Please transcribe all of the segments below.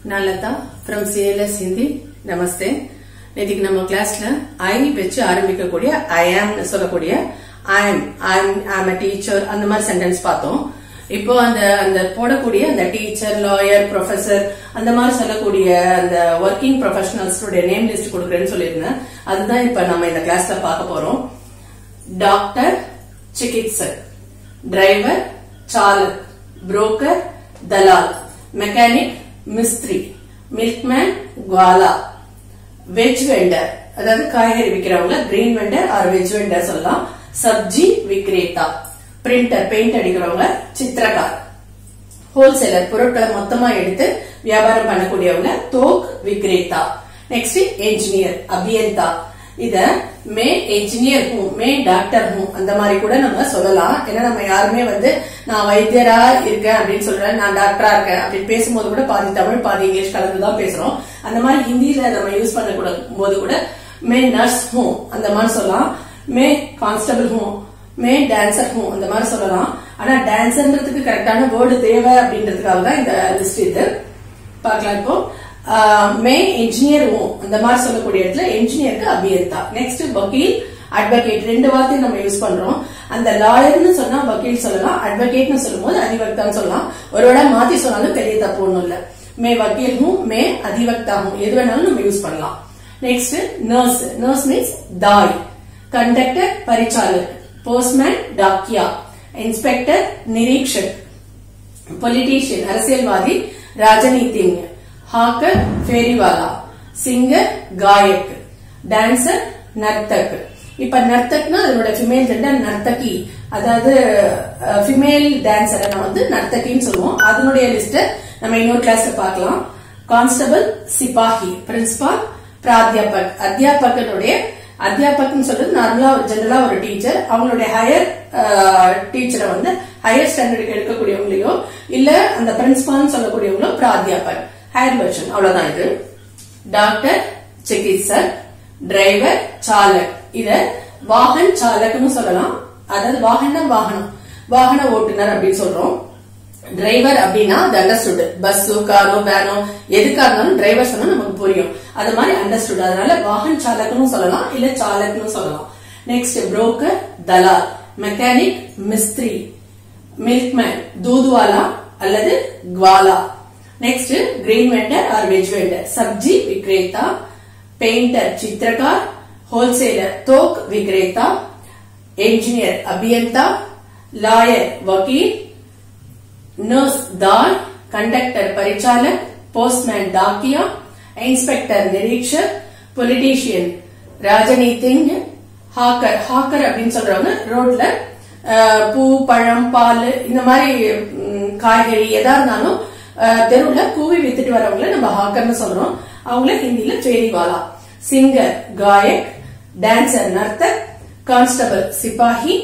Nalata from CLS Hindi. Namaste. நேத்திக்கு நம்ம கிளாஸ்ல I வெச்சு ஆரம்பிக்க கூடிய I am சொல்லக்கூடிய I am a teacher அந்த மாதிரி சென்டென்ஸ் பார்த்தோம். இப்போ அந்த போடக்கூடிய அந்த டீச்சர், லாயர், ப்ரொஃபசர் அந்த மாதிரி சொல்லக்கூடிய அந்த வர்க்கிங் ப்ரொஃபஷனல்ஸோட நேம் லிஸ்ட் கொடுக்குறேன்னு சொல்லியிருந்தேன். அதுதான் இப்ப நம்ம இந்த கிளாஸ்ல பார்க்க போறோம். டாக்டர், சிகித்சக், டிரைவர், சாலக், புரோக்கர், தலால், மெக்கானிக், மிஸ்திரி, மில்க்மேன், குவாலா, வெஜ் வெண்டர் அதாவது காய்கறி விக்கிறவங்க green vendor or veg vendor சொல்லலாம். சப்ஜி விக்ரேதா, பிரிண்டர் பெயிண்ட் அடிக்கிறவங்க சித்திரகார், ஹோல்சேலர் பொருட்களை மொத்தமா எடுத்து வியாபாரம் பண்ணக்கூடியவங்க தோக் விக்ரேதா. நெக்ஸ்ட் என்ஜினியர் அபியந்தா. இத மே என்ஜினியர் ஹூ, மே டாக்டர் ஹூ அந்த மாதிரி கூட நம்ம சொல்லலாம். ஏன்னா நம்ம யாருமே நான் வைத்தியரா இருக்கேன் அப்படின்னு சொல்றேன், நான் டாக்டரா இருக்கேன் அப்படின்னு பேசும்போது கூட பாதி தமிழ் பாதி இங்கிலீஷ் கலந்துதான் பேசுறோம். அந்த மாதிரி ஹிந்தியில நம்ம யூஸ் பண்ண போது கூட மே நர்ஸ் ஹூ அந்த மாதிரி சொல்லலாம், மே கான்ஸ்டபிள் ஹூ, மே டான்சர் ஹூ அந்த மாதிரி சொல்லலாம். ஆனா டான்சர்ன்றதுக்கு கரெக்டான வேர்டு தேவை அப்படின்றதுக்காக தான் இந்த லிஸ்ட். இது பார்க்கலாம். இப்போ மே என்ஜினியர் ஹூ அந்த மாதிரி சொல்லக்கூடிய இடத்துல என்ஜினியருக்கு அபியந்தா. நெக்ஸ்ட் வக்கீல், அட்வொகேட் ரெண்டு வார்த்தையும் நம்ம யூஸ் பண்றோம். அந்த லாயர்னு சொன்னா வக்கீல் சொல்லலாம், அட்வொகேட்னு சொல்லும் போது அதிவக்தான்னு சொல்லலாம். ஒருவேளை மாத்தி சொன்னாலும் பெரிய தப்பு ஒண்ணும் இல்ல. மே வக்கீல் ஹூ, மே அதிவக்தா ஹூ எது வேணாலும் நம்ம யூஸ் பண்ணலாம். நெக்ஸ்ட் நர்ஸ், நர்ஸ் மீன்ஸ் தாய். கண்டக்டர் பரிச்சாலக், போஸ்ட்மேன் டாக்கியா, இன்ஸ்பெக்டர் நிரீக்ஷக், பொலிட்டீஷியன் அரசியல்வாதி ராஜநீதிஞ, ஹாக்கர் ஃபேரிவாலா, சிங்கர் காயக், டான்சர் நர்த்தக். இப்ப நர்த்தக்னா அதோட ஃபிமேல் ஜெண்டர் நர்த்தகி, அதாவது ஃபிமேல் டான்சரை நம்ம நர்த்தகின்னு சொல்லுவோம். அதனுடைய லிஸ்ட் நம்ம இன்னொரு கிளாஸ்ல பார்க்கலாம். Constable சிப்பாஹி, principal பிராத்தியாபக். அத்தியாபக்னு சொல்றது நார்மலா ஜெனரலா ஒரு டீச்சர். அவங்களுடைய ஹையர் டீச்சரை ஹையர் ஸ்டாண்டர்டுக்கு எடுக்கக்கூடியவங்களையோ இல்ல அந்த பிரின்சிபால் சொல்லக்கூடியவங்களோ பிராத்தியாபக் ஹையர் வெர்ஷன். அவ்வளவுதான் இது. டாக்டர், சிகித்சக், டிரைவர், சாலக். இத வாகன் சாலக்னு சொல்லலாம். அதாவது வாகன ஓட்டுநர் அப்படின்னு சொல்றோம். டிரைவர் அப்படின்னா அண்டர்ஸ்டுட், பஸ், காரோ, வேனோ எதுக்கா இருந்தாலும் டிரைவர் சொன்னா நமக்கு புரியும். அது மாதிரி அண்டர்ஸ்டுட். அதனால வாகன் சாலக்னு சொல்லலாம் இல்ல சாலக்னு சொல்லலாம். நெக்ஸ்ட் புரோக்கர், தலால், மெக்கானிக், மிஸ்திரி, மில்க்மேன் தூதுவாலா அல்லது குவாலா. Next green vendor or veg vendor, சப்ஜி விக்ரேதா, பெயிண்டர் சித்திரகார், ஹோல்சேலர் தோக் விக்ரேதா, என்ஜினியர் அபியந்தா, லாயர் வக்கீல், நர்ஸ் தாய், கண்டக்டர் பரிச்சாலக், போஸ்ட்மேன் டாக்கியா, இன்ஸ்பெக்டர் நிரீக்ஷக், பொலிட்டீஷியன் ராஜநீதிஞ, ஹாக்கர் அப்படின்னு சொல்றவங்க ரோட்ல பூ, பழம், பால் இந்த மாதிரி காய்கறி எதா இருந்தாலும் தெருவுல கூவி வித்துட்டு வரவங்கள நம்ம ஹாக்கர்னு சொல்றோம். அவங்கள ஹிந்தியில ஃபேரிவாலா. சிங்கர் காயக், டான்சர் நர்த்தக், கான்ஸ்டபிள் சிப்பாஹி,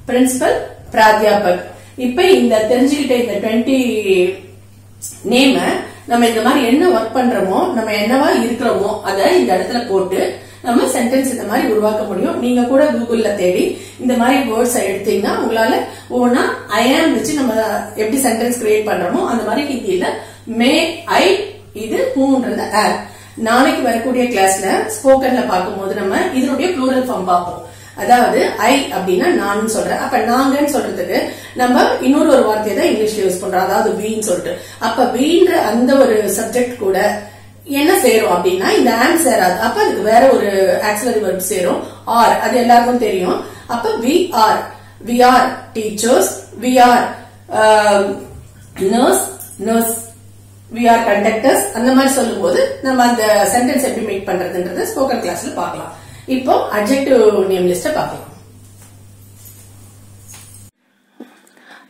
பிரின்சிபல் பிராத்தியாபக். இப்ப இந்த தெரிஞ்சுக்கிட்ட இந்த 20 நேம நம்ம இந்த மாதிரி என்ன ஒர்க் பண்றோமோ, நம்ம என்னவா இருக்கிறோமோ அத இந்த இடத்துல போட்டு நம்ம சென்டென்ஸ் இந்த மாதிரி உருவாக்க முடியும். நீங்க கூட கூகுள்ல தேடி இந்த மாதிரி வேர்ட்ஸ் எடுத்தீங்கன்னா உங்களால ஒவ்வொன்னா ஐ ஆம் வச்சு நம்ம எப்படி சென்டென்ஸ் கிரியேட் பண்றோமோ அந்த மாதிரி ஹிந்தியில மே ஐ இது ஹூன்றது ஆர். நாளைக்கு வரக்கூடிய கிளாஸ்ல ஸ்போக்கன்ல பார்க்கும்போது நம்ம இதனுடைய ப்ளூரல் ஃபார்ம் பார்ப்போம். அதாவது ஐ அப்படின்னா நான் சொல்றேன். அப்ப நாங்கன்னு சொல்றதுக்கு நம்ம இன்னொரு வார்த்தையை தான் இங்கிலீஷ்ல யூஸ் பண்றோம், அதாவது வீன்னு சொல்லிட்டு. அப்ப வீன்ற அந்த ஒரு சப்ஜெக்ட் கூட என்ன சேரும் அப்படின்னா இந்த ஆம் சேராது. அப்ப அதுக்கு வேற ஒரு ஆக்சிலரி வெர்ப் சேரும், ஆர். அது எல்லாருக்கும் தெரியும். அப்ப we are teachers, we are nurse, we are conductors அந்த மாதிரி சொல்லும் போது நம்ம அந்த சென்டென்ஸ் எப்படி மேக் பண்றதுன்றத ஸ்போக்கன் கிளாஸ்ல பார்க்கலாம். இப்போ அட்ஜெக்டிவ் நேம் லிஸ்ட பார்க்கலாம்.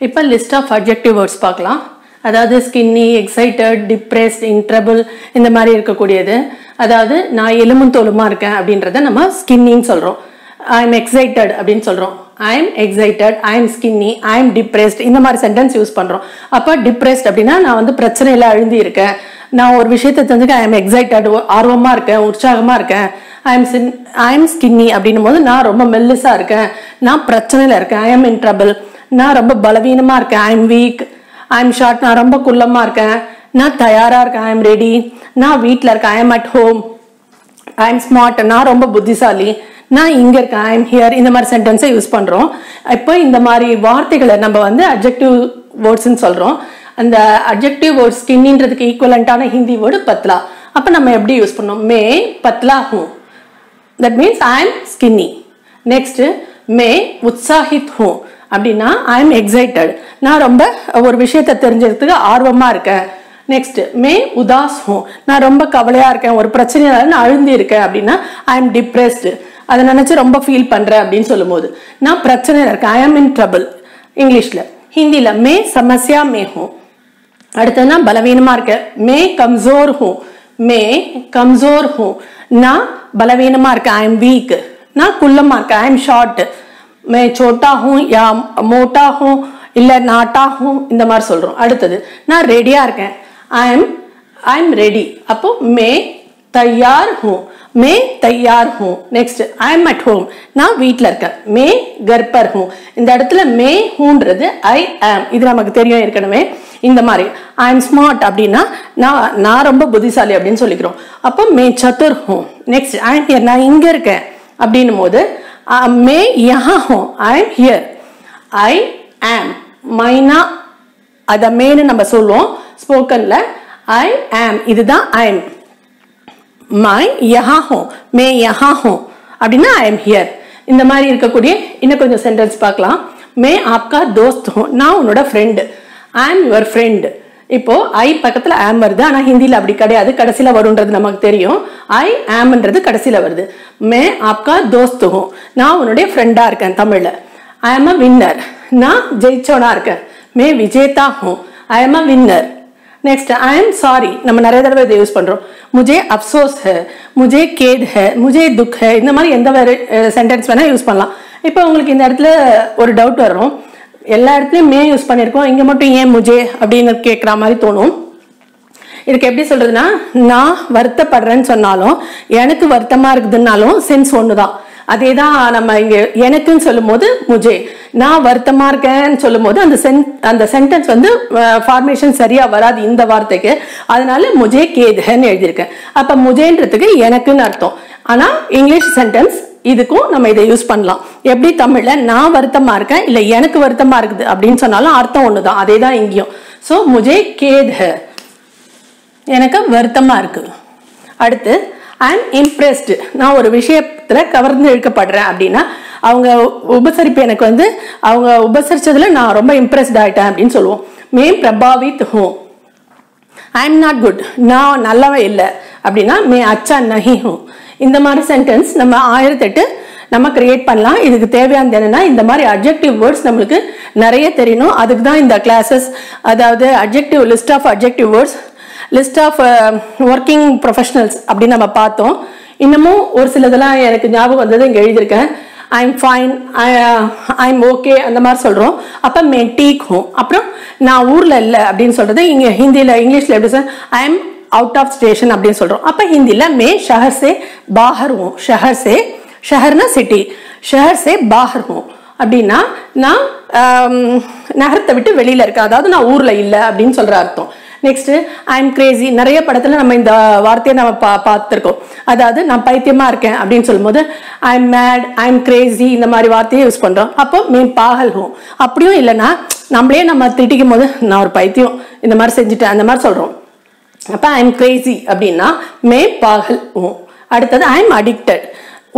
இப்ப லிஸ்ட் ஆஃப் அட்ஜெக்டிவ் வேர்ட்ஸ் பார்க்கலாம். அதாவது skinny, excited, depressed, in trouble இந்த மாதிரி இருக்கக்கூடியது. அதாவது நான் எலும்பும் தோலுமா இருக்கேன் அப்படின்றத நம்ம ஸ்கின்னின்னு சொல்றோம். ஐ எம் எக்ஸைட்டட் அப்படின்னு சொல்றோம். I am excited, I am skinny, I am depressed இந்த மாதிரி சென்டென்ஸ் யூஸ் பண்றோம். அப்ப டிப்ரெஸ்ட் அப்படின்னா நான் பிரச்சனையில அழுந்தி இருக்கேன், நான் ஒரு விஷயத்தை தெரிஞ்சுக்க ஐ எம் எக்ஸைட்டட் ஆர்வமா இருக்கேன், உற்சாகமா இருக்கேன். ஐ எம் ஸ்கின்னி அப்படின்னும் போது நான் ரொம்ப மெல்லிசா இருக்கேன், நான் பிரச்சனையில இருக்கேன். ஐ எம் இன் ட்ரபிள், நான் ரொம்ப பலவீனமா இருக்கேன். I M week, I am short, நான் ரொம்ப குள்ளமா இருக்கேன். நான் தயாரா இருக்கேன், ஐ எம் ரெடி. நான் வீட்டில் இருக்கேன், I M at home. I am smart, நான் ரொம்ப புத்திசாலி. நான் இங்க இருக்கேன், ஐ எம் ஹியர். இந்த மாதிரி சென்டென்ஸை யூஸ் பண்றோம். இப்போ இந்த மாதிரி வார்த்தைகளை நம்ம வந்து அட்ஜெக்டிவ் வேர்ட்ஸ்ன்னு சொல்றோம். அந்த அட்ஜெக்டிவ் வேர்ட் ஸ்கின்னின்றதுக்கு ஈக்குவலண்டான ஹிந்தி வேர்டு பத்லா. அப்போ நம்ம எப்படி யூஸ் பண்ணோம்? மே பத்லா ஹூ, that means I am skinny. Next மே உற்சாஹித் ஹூ அப்படின்னா ஐ எம் எக்ஸைட்டட், நான் ரொம்ப ஒரு விஷயத்தை தெரிஞ்சதுக்கு ஆர்வமா இருக்கேன். நெக்ஸ்ட் மே உதாஸ் ஹூ, நான் ரொம்ப கவலையா இருக்கேன், ஒரு பிரச்சனையால நான் அழுந்தி இருக்கேன் அப்படின்னா ஐ எம் டிப்ரெஸ்டு, அதை நினைச்சு ரொம்ப ஃபீல் பண்றேன் அப்படின்னு சொல்லும் போது நான் பிரச்சனையில இருக்கேன், ஐ எம் இன் ட்ரபிள் இங்கிலீஷ்ல. ஹிந்தில மே சமஸ்யா மே ஹூ. அடுத்தது நான் பலவீனமா இருக்கேன், மே கம்சோர் ஹூ. மே கம்சோர் ஹூ, நான் பலவீனமா இருக்கேன், ஐ எம் வீக். நான் குள்ளமா இருக்கேன், ஐ எம் ஷார்ட். மே சோட்டா ஹூ யா மோட்டா ஹூ இல்ல நாட்டா ஹூ, இந்த மாதிரி சொல்றோம். அடுத்தது நான் ரெடியா இருக்கேன், ஐ எம் ரெடி. அப்போ மே தயார் ஹூ, மே தயார் who. Next I M at home, நான் வீட்டில் இருக்கேன், மே கர் பர் ஹூ. இந்த இடத்துல மே ஹூன்றது ஐ ஆம், இது நமக்கு தெரியும் ஏற்கனவே. இந்த மாதிரி ஐ எம் ஸ்மார்ட் அப்படின்னா நான் ரொம்ப புத்திசாலி அப்படின்னு சொல்லிக்கிறோம். அப்போ மே சதுர் who. Next I am here, நான் இங்க இருக்கேன் அப்படின்னும் போது மே யஹா ஹூ, ஐ எம் ஹியர். ஐ ஆம் மைனா, அத மேனு நம்ம சொல்லுவோம் ஸ்போக்கன்ல. ஐ ஆம், இதுதான் ஐ எம். மை யஹா ஹூ, மே யஹா ஹூ அப்படின்னா ஐ எம் ஹியர். இந்த மாதிரி இருக்கக்கூடிய இன்னும் கொஞ்சம் சென்டென்ஸ் பார்க்கலாம். மே ஆப்கா தோஸ்த் ஹூ, நான் உன்னோட friend, I am your friend. இப்போ ஐ பக்கத்துல ஆம் வருது, ஆனா ஹிந்தியில அப்படி கிடையாது, கடைசியில வரும்ன்றது நமக்கு தெரியும். ஐ ஆம்ன்றது கடைசியில வருது. மே ஆப்கா தோஸ்த் ஹூ, நான் உன்னுடைய ஃப்ரெண்டா இருக்கேன் தமிழ்ல. ஐ எம் அ வின்னர், நான் ஜெயிச்சோனா இருக்கேன், மே விஜேதா ஹூ, I am a winner. Next I am sorry, நம்ம நிறைய தடவை இதை யூஸ் பண்றோம். முஜே அப்சோஸ் ஹை, முஜே கேத் ஹை, முஜே துக் ஹை, இந்த மாதிரி எந்த வேறு சென்டென்ஸ் வேணா யூஸ் பண்ணலாம். இப்போ உங்களுக்கு இந்த இடத்துல ஒரு டவுட் வரும், எல்லா இடத்துலயும் மே யூஸ் பண்ணியிருக்கோம், இங்க மட்டும் ஏன் முஜே அப்படின்னு கேட்குற மாதிரி தோணும். இதுக்கு எப்படி சொல்றதுன்னா, நான் வருத்தப்படுறேன்னு சொன்னாலும் எனக்கு வருத்தமா இருக்குதுன்னாலும் சென்ஸ் ஒண்ணுதான். அதே தான் நம்ம இங்க எனக்குன்னு சொல்லும் போது முஜே, நான் வருத்தமா இருக்கேன்னு சொல்லும் போது அந்த சென்டென்ஸ் வந்து ஃபார்மேஷன் சரியா வராது இந்த வார்த்தைக்கு. அதனால முஜே கேதுன்னு எழுதியிருக்கேன். அப்ப முஜேன்றதுக்கு எனக்குன்னு அர்த்தம். ஆனா இங்கிலீஷ் சென்டென்ஸ் இதுக்கும் நம்ம இதை யூஸ் பண்ணலாம். எப்படி தமிழ்ல நான் வருத்தமா இருக்கேன் இல்ல எனக்கு வருத்தமா இருக்குது அப்படின்னு சொன்னாலும் அர்த்தம் ஒண்ணுதான். அதே தான் இங்கேயும். சோ முஜே கேத் ஹை, எனக்கு வருத்தமா இருக்கு. அடுத்து ஐ எம் இம்ப்ரெஸ்டு, நான் ஒரு விஷயத்துல கவர்ந்து இழுக்கப்படுறேன் அப்படின்னா அவங்க உபசரிப்பு எனக்கு வந்து அவங்க உபசரிச்சதுல நான் ரொம்ப இம்ப்ரெஸ்ட் ஆயிட்டேன் அப்படின்னு சொல்லுவோம். மே பிரபாவித் ஹூ. ஐ எம் நாட் குட், நான் நல்லவே இல்லை அப்படின்னா மே அச்சா நஹி ஹூ. இந்த மாதிரி சென்டென்ஸ் நம்ம 1008 நம்ம கிரியேட் பண்ணலாம். இதுக்கு தேவையானது என்னன்னா, இந்த மாதிரி அட்ஜெக்டிவ் வேர்ட்ஸ் நம்மளுக்கு நிறைய தெரியணும். அதுக்கு தான் இந்த கிளாஸஸ், அதாவது adjective list of adjective words, list of working professionals அப்படின்னு நம்ம பார்த்தோம். இன்னமும் ஒரு சிலதெல்லாம் எனக்கு ஞாபகம் வந்தது இங்கே எழுதியிருக்கேன். I am fine, I am okay, அந்த மாதிரி சொல்றோம். அப்ப மே டீக் ஹூ. அப்புறம் நான் ஊர்ல இல்லை அப்படின்னு சொல்றது இங்க ஹிந்தியில இங்கிலீஷ்ல எப்படி sir, I am out of station அப்படின்னு சொல்றோம். அப்ப ஹிந்தியில மே ஷஹர் சே பாஹர் ஹூ. ஷஹர் சே, ஷஹர்னா சிட்டி, ஷஹர் சே பாஹர் ஹூ அப்படின்னா நான் நகரத்தை விட்டு வெளியில இருக்கேன், அதாவது நான் ஊர்ல இல்லை அப்படின்னு சொல்ற அர்த்தம். Next I am Crazy. நிறைய படத்துல நம்ம இந்த வார்த்தையை நம்ம பார்த்திருக்கோம். அதாவது நான் பைத்தியமா இருக்கேன் அப்படின்னு சொல்லும் போது I am mad, I am crazy, இந்த மாதிரி வார்த்தையை யூஸ் பண்றோம். அப்போ மே பாகல் ஹூ. அப்படியும் இல்லைன்னா நம்மளே நம்ம திட்டிக்கும் போது நான் ஒரு பைத்தியம், இந்த மாதிரி செஞ்சுட்டேன், அந்த மாதிரி சொல்றோம். அப்ப ஐ எம் கிரேசி அப்படின்னா மே பாகல் ஹூ. அடுத்தது ஐ எம் அடிக்டட்.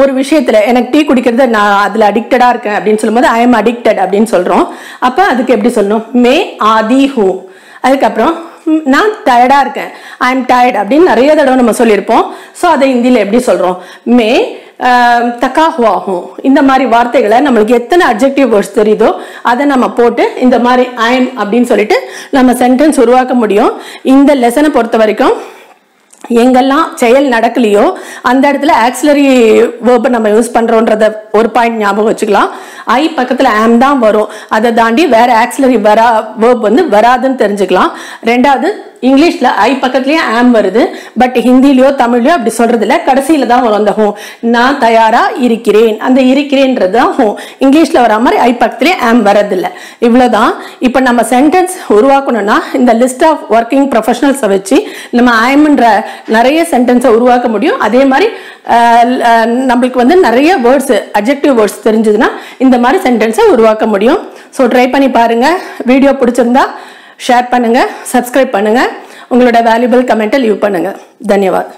ஒரு விஷயத்துல எனக்கு டீ குடிக்கிறது நான் அதுல அடிக்டடா இருக்கேன் அப்படின்னு சொல்லும் போது ஐ எம் அடிக்டட் அப்படின்னு சொல்றோம். அப்ப அதுக்கு எப்படி சொல்லணும், மே ஆதி ஹூ. அதுக்கப்புறம் நான் டயர்டா இருக்கேன், ஐ எம் டயர்ட் அப்படின்னு நிறைய தடவை நம்ம சொல்லியிருப்போம். ஸோ அதை ஹிந்தியில எப்படி சொல்றோம், மே தக்கா ஹுவா ஹூ. இந்த மாதிரி வார்த்தைகளை நம்மளுக்கு எத்தனை அட்ஜெக்டிவ் வேர்ட்ஸ் தெரியுதோ அதை நம்ம போட்டு இந்த மாதிரி ஐ எம் அப்படின்னு சொல்லிட்டு நம்ம சென்டென்ஸ் உருவாக்க முடியும். இந்த லெசனை பொறுத்த வரைக்கும் எங்கெல்லாம் செயல் நடக்கலையோ அந்த இடத்துல ஆக்சிலரி வேர்பை நம்ம யூஸ் பண்றோன்றத ஒரு பாயிண்ட் ஞாபகம் வச்சுக்கலாம். ஐ பக்கத்துல ஆம் தான் வரும், அதை தாண்டி வேற ஆக்சிலரி வேர்ப் வந்து வராதுன்னு தெரிஞ்சுக்கலாம். ரெண்டாவது இங்கிலீஷ்ல ஐ பக்கத்துலயே ஆம் வருது. பட் ஹிந்திலயோ தமிழ்லயோ அப்படி சொல்றது இல்ல. கடைசியில தான் வரும் அந்த ஹோ. நான் தயாரா இருக்கிறேன், அந்த இருக்கிறேன்றது தான் ஹோ. இங்கிலீஷ்ல வர மாதிரி ஐ பக்கத்துலயே ஆம் வரது இல்ல. இவ்வளவுதான். இப்ப நம்ம சென்டென்ஸ் உருவாக்கணும்னா இந்த லிஸ்ட் ஆஃப் ஒர்க்கிங் ப்ரொஃபஷனல்ஸ் வச்சு நம்ம ஐம்ன்ற நிறைய சென்டென்ஸை உருவாக்க முடியும். அதே மாதிரி நம்மளுக்கு வந்து நிறைய வேர்ட்ஸ், அட்ஜெக்டிவ் வேர்ட்ஸ் தெரிஞ்சதுன்னா இந்த மாதிரி சென்டென்ஸை உருவாக்க முடியும். ஸோ ட்ரை பண்ணி பாருங்க. வீடியோ பிடிச்சிருந்தா ஷேர் பண்ணுங்க, சப்ஸ்கிரைப் பண்ணுங்க, உங்களோட வேல்யூபிள் கமெண்ட்டை லீவ் பண்ணுங்க. தன்யவாத்.